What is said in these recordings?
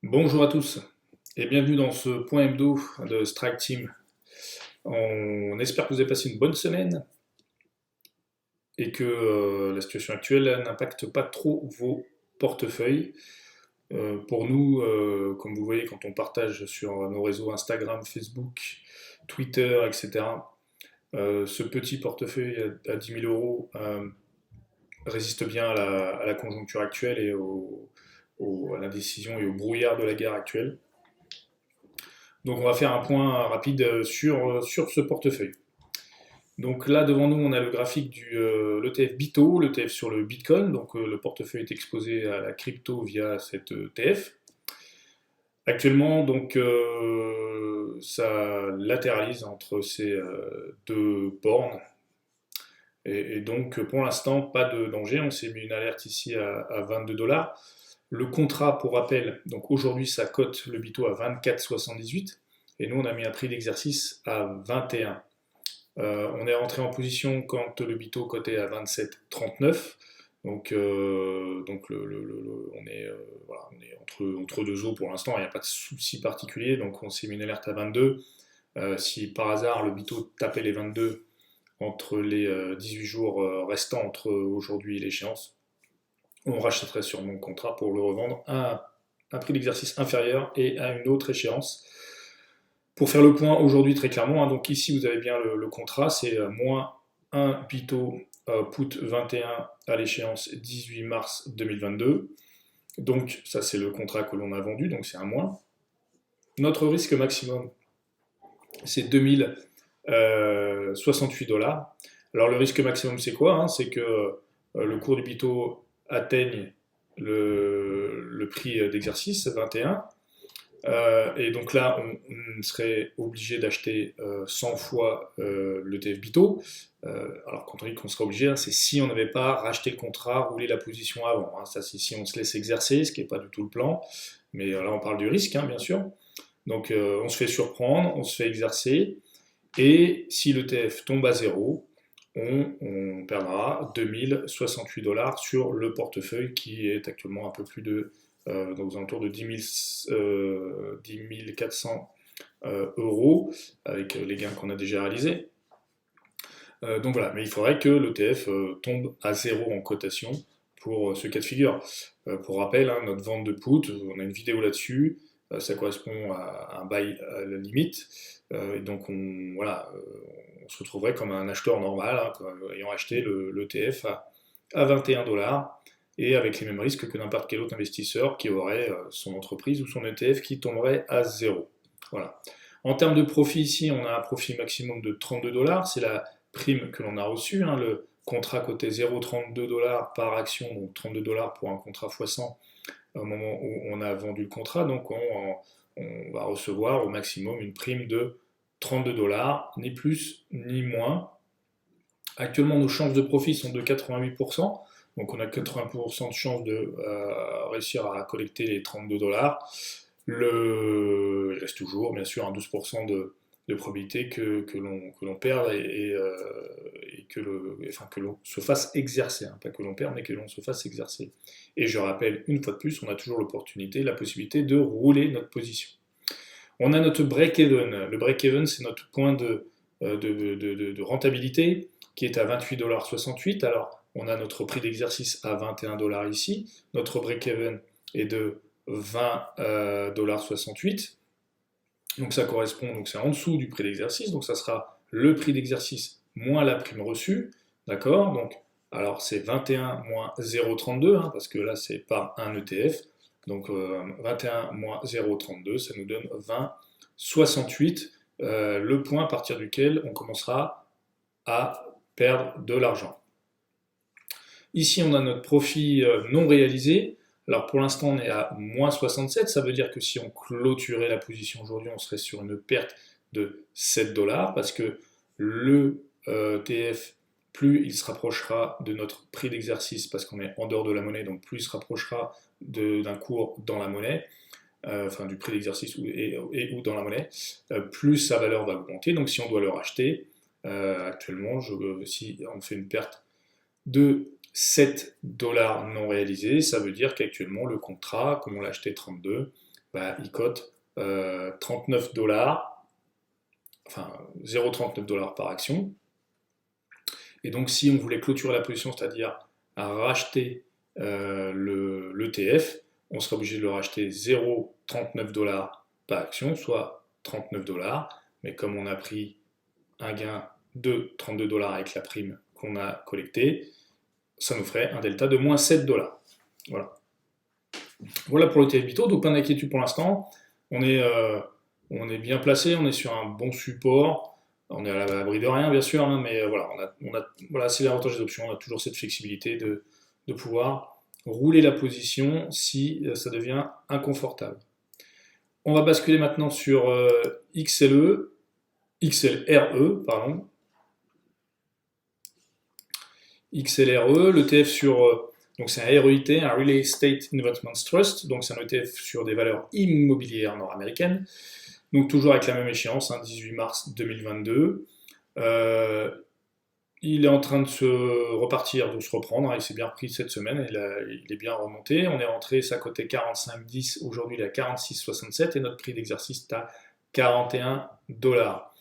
Bonjour à tous et bienvenue dans ce point hebdo de Strike Team. On espère que vous avez passé une bonne semaine et que la situation actuelle n'impacte pas trop vos portefeuilles. Pour nous, comme vous voyez quand on partage sur nos réseaux Instagram, Facebook, Twitter, etc., ce petit portefeuille à 10 000 euros résiste bien à la conjoncture actuelle et à la décision et au brouillard de la guerre actuelle. Donc on va faire un point rapide sur ce portefeuille. Donc là devant nous on a le graphique du l'ETF BITO, l'ETF sur le Bitcoin, donc le portefeuille est exposé à la crypto via cet ETF. Actuellement donc ça latéralise entre ces deux bornes et donc pour l'instant pas de danger, on s'est mis une alerte ici à 22 $. Le contrat, pour rappel, donc aujourd'hui ça cote le BITO à 24,78 et nous on a mis un prix d'exercice à 21. On est rentré en position quand le BITO cotait à 27,39. Donc voilà, on est entre deux eaux pour l'instant, il n'y a pas de souci particulier, donc on s'est mis une alerte à 22. Si par hasard le BITO tapait les 22 entre les 18 jours restants entre aujourd'hui et l'échéance, on rachèterait sur mon contrat pour le revendre à un prix d'exercice inférieur et à une autre échéance. Pour faire le point aujourd'hui très clairement, hein, donc ici vous avez bien le contrat, c'est moins 1 BITO put 21 à l'échéance 18 mars 2022. Donc ça c'est le contrat que l'on a vendu, donc c'est un moins. Notre risque maximum c'est 2068 $. Alors le risque maximum c'est quoi, hein? C'est que le cours du BITO atteigne le prix d'exercice, 21. Et donc là, on serait obligé d'acheter 100 fois l'ETF BITO. Alors quand on dit qu'on serait obligé, hein, c'est si on n'avait pas racheté le contrat, roulé la position avant. Hein. Ça, c'est si on se laisse exercer, ce qui n'est pas du tout le plan. Mais là, on parle du risque, hein, bien sûr. Donc on se fait surprendre, on se fait exercer. Et si l'ETF tombe à zéro, on perdra 2068 $ sur le portefeuille qui est actuellement un peu plus de donc aux alentours de 10 400 euros avec les gains qu'on a déjà réalisés. Donc voilà, mais il faudrait que l'ETF tombe à zéro en cotation pour ce cas de figure. Pour rappel, hein, notre vente de put, on a une vidéo là-dessus, ça correspond à un bail à la limite, et donc voilà, on se retrouverait comme un acheteur normal, hein, ayant acheté l'ETF à 21 $, et avec les mêmes risques que n'importe quel autre investisseur qui aurait son entreprise ou son ETF qui tomberait à zéro. Voilà. En termes de profit ici, on a un profit maximum de 32 $, c'est la prime que l'on a reçue, hein, le contrat coté 0,32 $ par action, donc 32 $ pour un contrat x100 au moment où on a vendu le contrat, donc on va recevoir au maximum une prime de 32 $, ni plus ni moins. Actuellement, nos chances de profit sont de 88%, donc on a 80% de chances de réussir à collecter les 32 $. Il reste toujours, bien sûr, un 12% de probabilité que l'on perde et que l'on se fasse exercer. Hein. Pas que l'on perde, mais que l'on se fasse exercer. Et je rappelle, une fois de plus, on a toujours l'opportunité, la possibilité de rouler notre position. On a notre break-even. Le break-even, c'est notre point de rentabilité qui est à 28,68 $. Alors, on a notre prix d'exercice à 21 $ ici. Notre break-even est de 20,68 $. Donc ça correspond, donc c'est en dessous du prix d'exercice, donc ça sera le prix d'exercice moins la prime reçue, d'accord? Donc, alors c'est 21 moins 0,32, hein, parce que là c'est par un ETF, donc 21 moins 0,32, ça nous donne 20,68, le point à partir duquel on commencera à perdre de l'argent. Ici on a notre profit non réalisé. Alors pour l'instant on est à moins 67, ça veut dire que si on clôturait la position aujourd'hui, on serait sur une perte de 7 $ parce que le TF, plus il se rapprochera de notre prix d'exercice parce qu'on est en dehors de la monnaie, donc plus il se rapprochera d'un cours dans la monnaie, enfin du prix d'exercice ou dans la monnaie, plus sa valeur va augmenter. Donc si on doit le racheter, actuellement, si on fait une perte de 7 $ non réalisés, ça veut dire qu'actuellement le contrat, comme on l'a acheté 32, bah, il cote 39 dollars, enfin 0,39 dollars par action. Et donc si on voulait clôturer la position, c'est-à-dire à racheter l'ETF, on serait obligé de le racheter 0,39 dollars par action, soit 39 dollars. Mais comme on a pris un gain de 32 dollars avec la prime qu'on a collectée, ça nous ferait un delta de moins 7 dollars. Voilà. Voilà pour l'ETF Bito, donc pas d'inquiétude pour l'instant. On est bien placé, on est sur un bon support. On est à l'abri de rien, bien sûr, hein, mais voilà, voilà, c'est l'avantage des options. On a toujours cette flexibilité de pouvoir rouler la position si ça devient inconfortable. On va basculer maintenant sur XLRE, pardon. XLRE, l'ETF sur, donc c'est un REIT, un Real Estate Investment Trust, donc c'est un ETF sur des valeurs immobilières nord-américaines, donc toujours avec la même échéance, 18 mars 2022. Il est en train de se repartir, de se reprendre, il s'est bien repris cette semaine, il est bien remonté, on est rentré, ça cotait 45,10, aujourd'hui il est à 46,67 et notre prix d'exercice est à 41 dollars.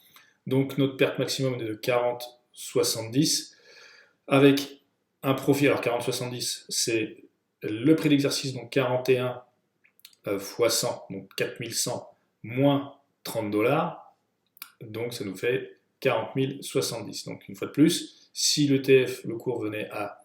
Donc notre perte maximum est de 40,70 avec un profit, alors 40,70 c'est le prix d'exercice, donc 41 fois 100, donc 4100 moins 30 dollars, donc ça nous fait 40 070. Donc une fois de plus, si l'ETF, le cours venait à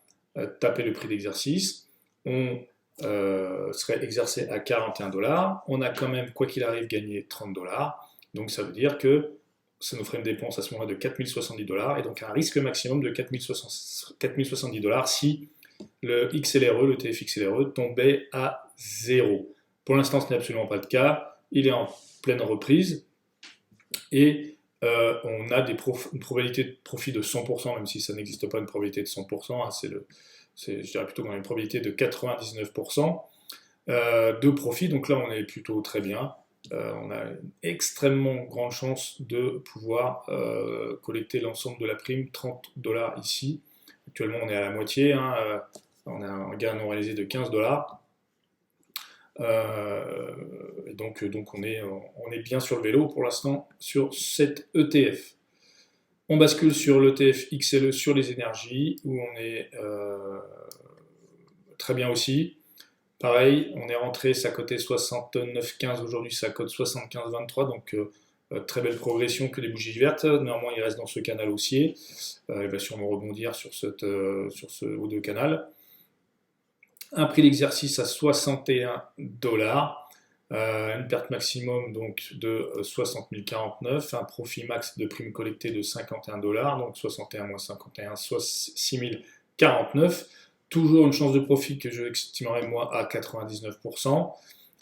taper le prix d'exercice, on serait exercé à 41 dollars. On a quand même, quoi qu'il arrive, gagné 30 dollars. Donc ça veut dire que ça nous ferait une dépense à ce moment-là de 4070 dollars et donc un risque maximum de 4070 dollars si le XLRE, l'ETF XLRE, tombait à 0. Pour l'instant, ce n'est absolument pas le cas. Il est en pleine reprise et on a une probabilité de profit de 100%, même si ça n'existe pas une probabilité de 100%, hein, je dirais plutôt qu'on a une probabilité de 99% de profit, donc là on est plutôt très bien. On a une extrêmement grande chance de pouvoir collecter l'ensemble de la prime, 30 dollars ici. Actuellement on est à la moitié, hein, on a un gain non réalisé de 15 dollars. Donc on est bien sur le vélo pour l'instant sur cet ETF. On bascule sur l'ETF XLE sur les énergies où on est très bien aussi. Pareil, on est rentré, ça cotait 69,15, aujourd'hui ça cote 75,23, donc très belle progression que des bougies vertes. Néanmoins, il reste dans ce canal haussier. Il va sûrement rebondir sur ce haut de canal. Un prix d'exercice à 61 dollars, une perte maximum donc de 60 049, un profit max de prime collectée de 51 dollars, donc 61 moins 51, soit 6 049. Toujours une chance de profit que je estimerais moi à 99%.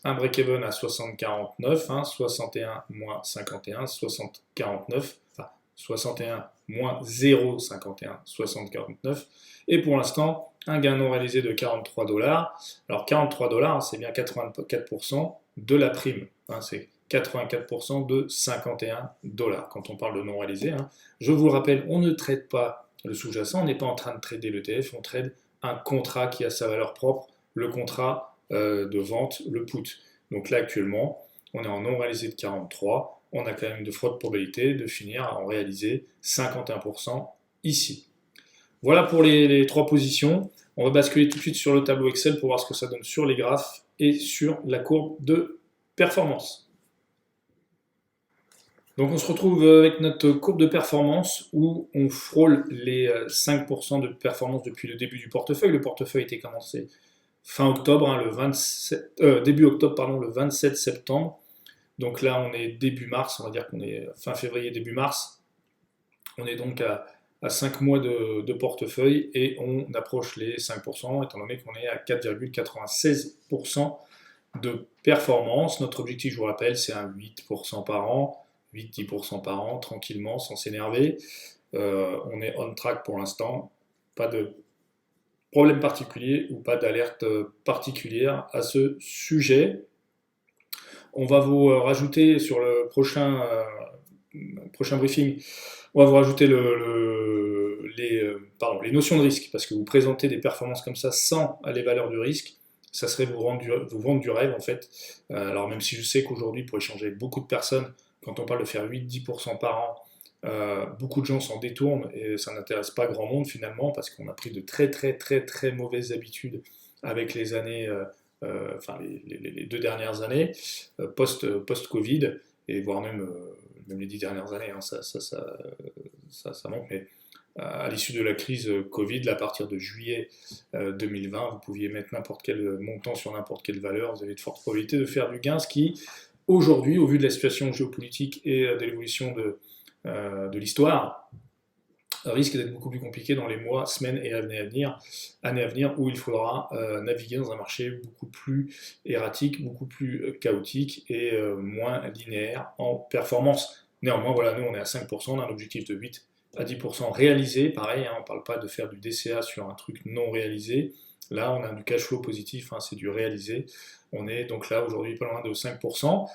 Un break-even à 60,49, hein, 61 moins 51, 60,49, enfin 61 moins 0,51, 60,49. Et pour l'instant, un gain non réalisé de 43 dollars. Alors 43 dollars, c'est bien 84% de la prime. Hein, c'est 84% de 51 dollars quand on parle de non réalisé. Hein. Je vous le rappelle, on ne trade pas le sous-jacent, on n'est pas en train de trader l'ETF, on trade un contrat qui a sa valeur propre, le contrat de vente, le put. Donc là actuellement, on est en non réalisé de 43, on a quand même de fortes probabilités de finir à en réaliser 51% ici. Voilà pour les trois positions. On va basculer tout de suite sur le tableau Excel pour voir ce que ça donne sur les graphes et sur la courbe de performance. Donc on se retrouve avec notre courbe de performance où on frôle les 5% de performance depuis le début du portefeuille. Le portefeuille était commencé fin octobre, hein, début octobre, pardon, le 27 septembre. Donc là on est début mars, on va dire qu'on est fin février, début mars. On est donc à 5 mois de portefeuille et on approche les 5% étant donné qu'on est à 4,96% de performance. Notre objectif, je vous rappelle, c'est un 8% par an. 8-10% par an, tranquillement, sans s'énerver. On est on track pour l'instant, pas de problème particulier ou pas d'alerte particulière à ce sujet. On va vous rajouter sur le prochain briefing, on va vous rajouter les notions de risque, parce que vous présentez des performances comme ça sans les valeurs du risque, ça serait vous vendre du rêve en fait. Alors même si je sais qu'aujourd'hui, pour échanger avec beaucoup de personnes, quand on parle de faire 8-10% par an, beaucoup de gens s'en détournent et ça n'intéresse pas grand monde finalement parce qu'on a pris de très très très très mauvaises habitudes avec les années, enfin les 2 dernières années, post-Covid, et voire même les 10 dernières années, hein, ça manque, mais à l'issue de la crise Covid, à partir de juillet 2020, vous pouviez mettre n'importe quel montant sur n'importe quelle valeur, vous avez de fortes probabilités de faire du gain, ce qui, aujourd'hui, au vu de la situation géopolitique et de l'évolution de l'histoire, risque d'être beaucoup plus compliqué dans les mois, semaines et années à venir, où il faudra naviguer dans un marché beaucoup plus erratique, beaucoup plus chaotique et moins linéaire en performance. Néanmoins, voilà, nous on est à 5%, on a un objectif de 8 à 10% réalisé, pareil, hein, on ne parle pas de faire du DCA sur un truc non réalisé, là on a du cash flow positif, hein, c'est du réalisé, on est donc là aujourd'hui pas loin de 5%.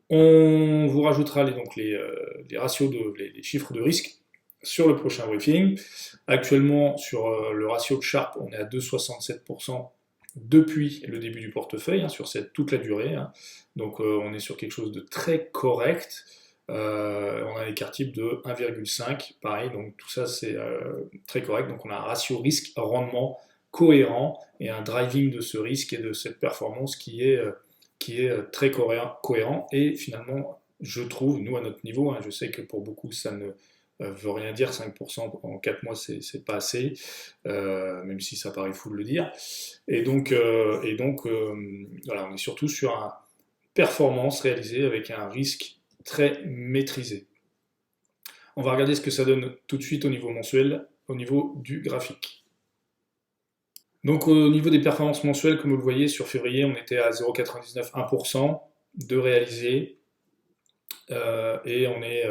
On vous rajoutera les ratios, les chiffres de risque sur le prochain briefing. Actuellement, sur le ratio de Sharpe, on est à 2,67% depuis le début du portefeuille, hein, sur toute la durée. Hein. Donc on est sur quelque chose de très correct. On a un écart type de 1,5, pareil, donc tout ça c'est très correct. Donc on a un ratio risque-rendement cohérent et un driving de ce risque et de cette performance qui est très cohérent. Et finalement, je trouve, nous à notre niveau, hein, je sais que pour beaucoup ça ne veut rien dire, 5% en 4 mois c'est pas assez, même si ça paraît fou de le dire. Et donc voilà, on est surtout sur une performance réalisée avec un risque très maîtrisé. On va regarder ce que ça donne tout de suite au niveau mensuel, au niveau du graphique. Donc au niveau des performances mensuelles, comme vous le voyez, sur février, on était à 0,99, 1% de réalisé, et on est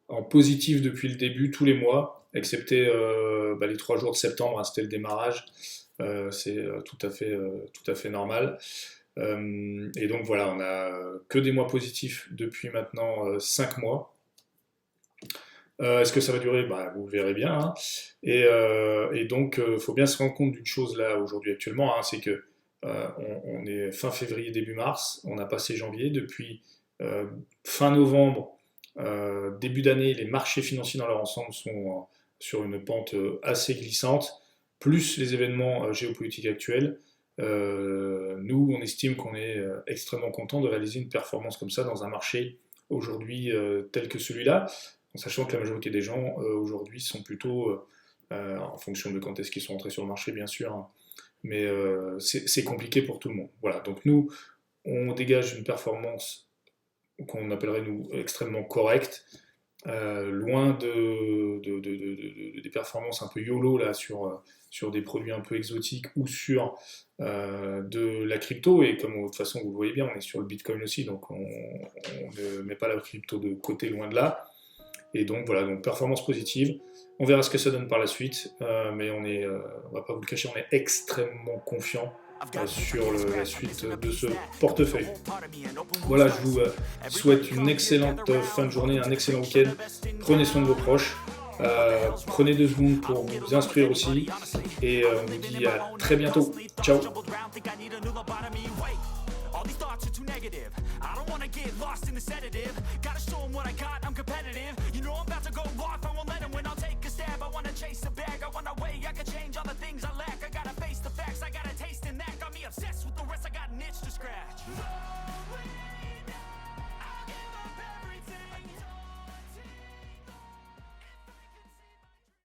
en positif depuis le début, tous les mois, excepté les 3 jours de septembre, hein, c'était le démarrage, c'est tout à fait normal. Et donc voilà, on a que des mois positifs depuis maintenant 5 mois. Est-ce que ça va durer? Vous le verrez bien. Hein. Et donc, il faut bien se rendre compte d'une chose là, aujourd'hui, actuellement, hein, c'est que on est fin février, début mars, on a passé janvier, depuis fin novembre, début d'année, les marchés financiers dans leur ensemble sont sur une pente assez glissante, plus les événements géopolitiques actuels. Nous, on estime qu'on est extrêmement content de réaliser une performance comme ça dans un marché aujourd'hui tel que celui-là, en sachant que la majorité des gens aujourd'hui sont plutôt, en fonction de quand est-ce qu'ils sont entrés sur le marché bien sûr, hein, mais c'est compliqué pour tout le monde. Voilà, donc nous, on dégage une performance qu'on appellerait nous extrêmement correcte, loin des performances un peu YOLO là sur des produits un peu exotiques ou sur de la crypto, et comme de toute façon vous le voyez bien, on est sur le Bitcoin aussi, donc on ne met pas la crypto de côté, loin de là. Et donc voilà, donc performance positive. On verra ce que ça donne par la suite, mais on va pas vous le cacher, on est extrêmement confiant sur la suite de ce portefeuille. Voilà, je vous souhaite une excellente fin de journée, un excellent week-end. Prenez soin de vos proches. Prenez 2 secondes pour vous instruire aussi. Et on vous dit à très bientôt. Ciao. All these thoughts are too negative. I don't wanna get lost in the sedative. Gotta show them what I got, I'm competitive. You know I'm about to go off, I won't let them win. I'll take a stab, I wanna chase the bag. I wanna weigh, I can change all the things I lack. I gotta face the facts, I got a taste in that. Got me obsessed with the rest, I got an itch to scratch.